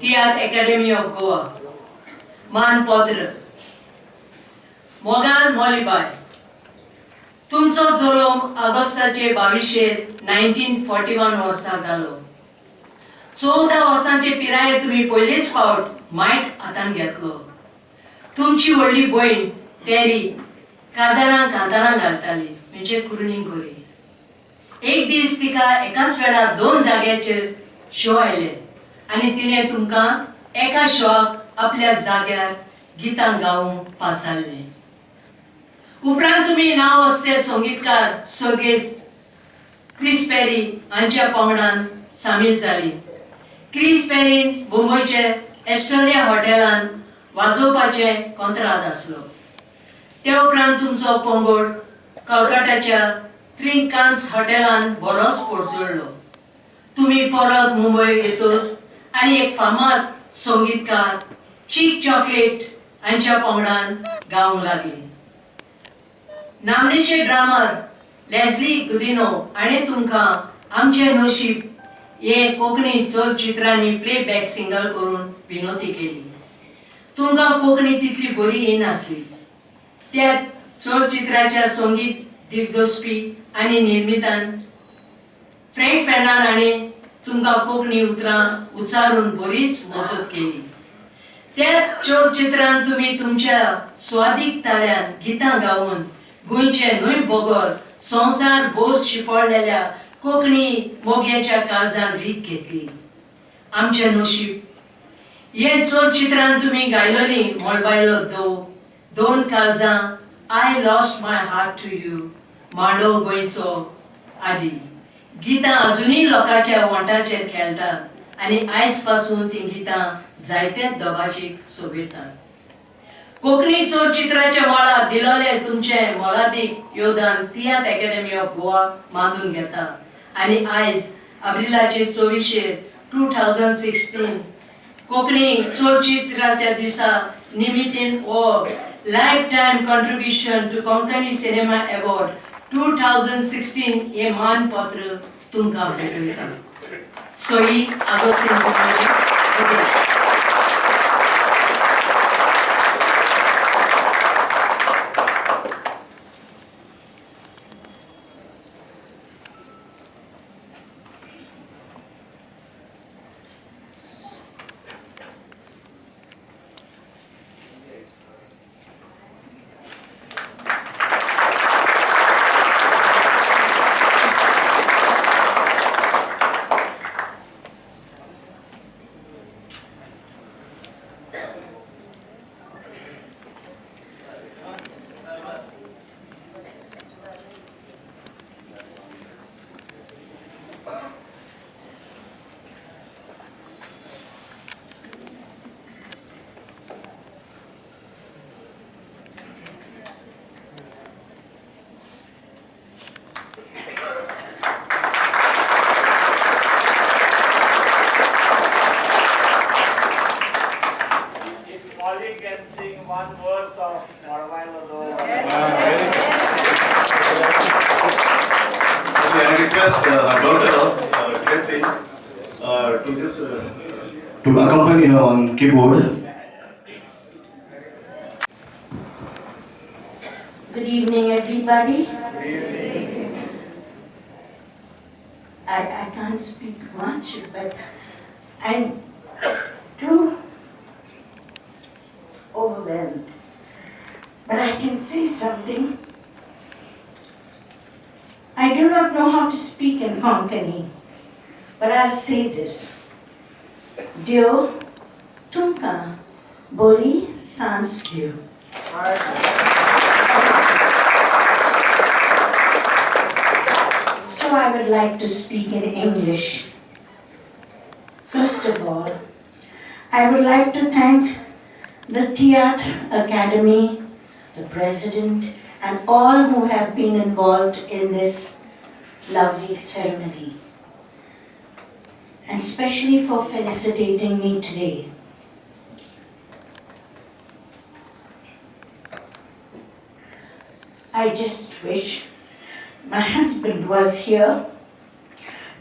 Theatre Academy of Goa, मानपत्र, मोगान मोलीबाय, तुमचो जल्म ऑगस्टाचे 22 1941 वर्सा जालो. 14 वर्सांचे पिराये तुम्ही पयलेच फावट मायट हातान घेतलो. तुमची व्हडली भयण टेरी काजारांक हातारां घालताली म्हणजे कुर्णी गोरी. एक दीस तिका एकाच वेळार 2 जाग्याचेर शो आयले आणि तिने तुमकां एका शोक आपल्या जाग्यार गितां गावूंक पासयल्लें. उपरांत तुम्ही नांव असते संगीतकार सर्गेस क्रिस पेरी हांच्या पंगडान सामील जाली. क्रिस पेरीन मुंबयचे एस्टोरिया हॉटेलान वाजोवपाचे कंत्राट आसलो. ते उपरांत तुमचो पंगड कलकत्ताच्या ट्रिंकान्स हॉटेलान बरोच पोरजोडलो. तुम्ही परत मुंबय येतोच आणि एक फामाद संगीतकार चिक चॉकलेट हांच्या पंगडान गावंक लागली. नामनेचे ड्रामर लेस्ली गुदिनो हाणें तुमकां आमचे नशीब हे कोंकणी चलचित्रांनी प्लेबॅक सिंगल करून विनोदी केली. तुमकां कोंकणी तितली बरी येनासली. त्या चलचित्राच्या संगीत दिग्दर्शपी आणि निर्मितान फ्रँक फेर्नांड हाणें तुमकां कोंकणी उतरां उच्चारून बरीच मजत केली. त्या चलचित्रांत तुम्ही तुमच्या स्वादीक ताळ्यान गितां गावून गोंयचे न्हय बोगोर संवसार भोर शिपळलेल्या कोंकणी मोग्याच्या काळजान रीग घेतली. आमचे नशीब हे चलचित्रांत तुम्ही गायलोली मोलबायलो धौ, 2 काळजां, I lost my heart to you, मांडो गोंयचो आदी गितां अजुनूय लोकांच्या वंटाचेर खेळटात आणि आयज पासून ती गितां जायत्या दोबाचीक सोबयतात. कोंकणी चलचित्राच्या मळार दिलोले तुमचे मोलादीक योगदान थिएटर अकॅडमी ऑफ गोवा मानून घेता आणि आयज एप्रिलाचे 24 2016 कोंकणी चलचित्राच्या दिसा निमित्यान हो lifetime contribution to Konkani cinema award 2016 हे मानपत्र तुमकां भेटयता. सई Agostinho. One verse of Mollbavelo dhou. I request our daughter, Tracy, to accompany her on keyboard. Good evening, everybody. Good evening. I can't speak much, but I'm too overwhelmed. But I can say something. I do not know how to speak in Konkani, but I'll say this. Dhou, tumka, bori sans dhou. So I would like to speak in English. First of all, I would like to thank the Theatre Academy, the President, and all who have been involved in this lovely ceremony, and especially for felicitating me today. I just wish my husband was here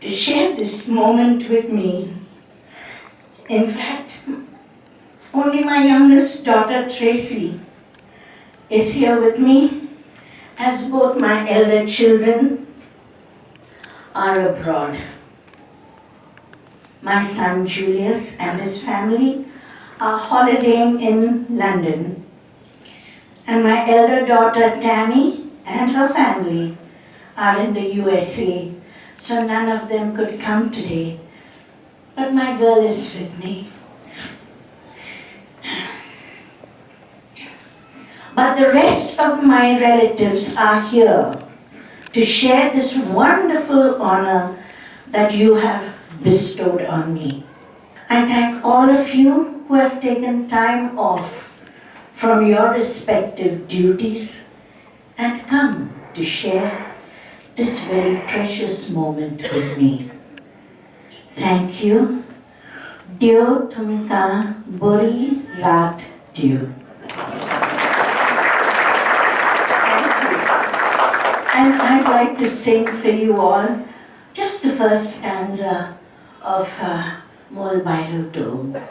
to share this moment with me. In fact, only my youngest daughter Tracy is here with me, as both my elder children are abroad. My son Julius and his family are holidaying in London. And my elder daughter Tammy and her family are in the USA, so none of them could come today. But my girl is with me. But the rest of my relatives are here to share this wonderful honor that you have bestowed on me. I thank all of you who have taken time off from your respective duties and come to share this very precious moment with me. Thank you. Dhou tumka buri rat dhou. And I'd like to sing for you all just the first stanza of Mollbavelo dhou.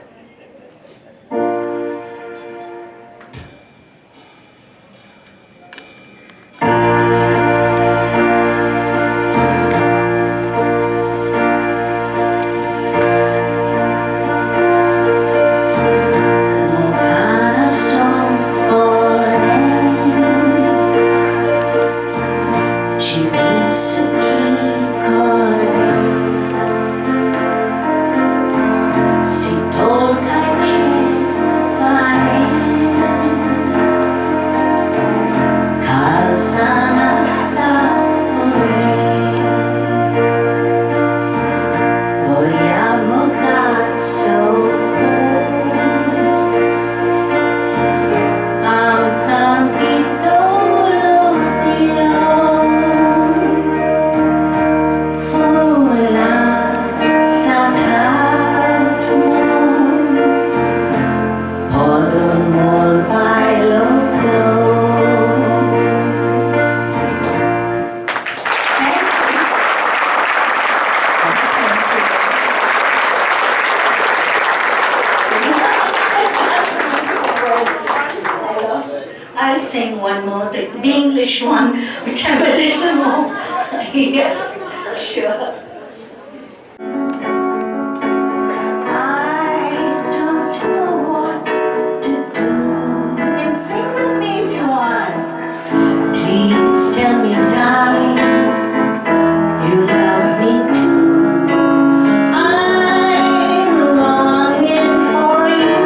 I'll sing one more, the English one, which I'm a little more. Yes, sure. I don't know what to do. You can sing with me if you want. Please tell me, darling, you love me too. I'm longing for you.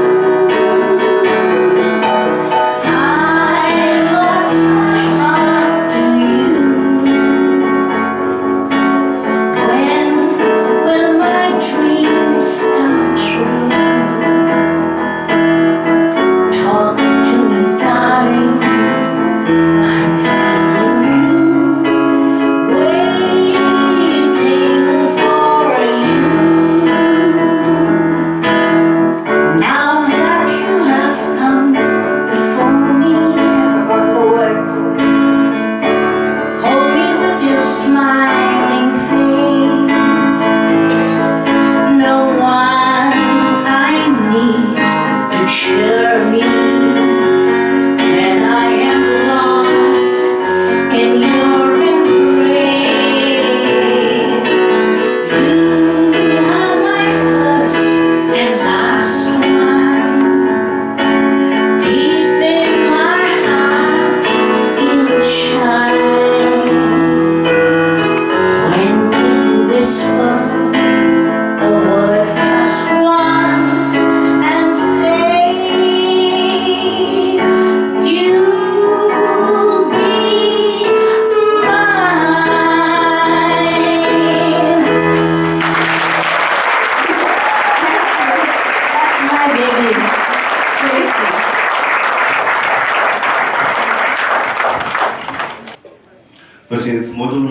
तशेंच मधुर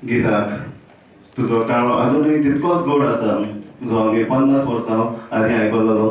गिताक तुजो ताळो अजुनूय तितकोच गोड आसा जो आमी 50 वर्सां आदी आयकलोलो.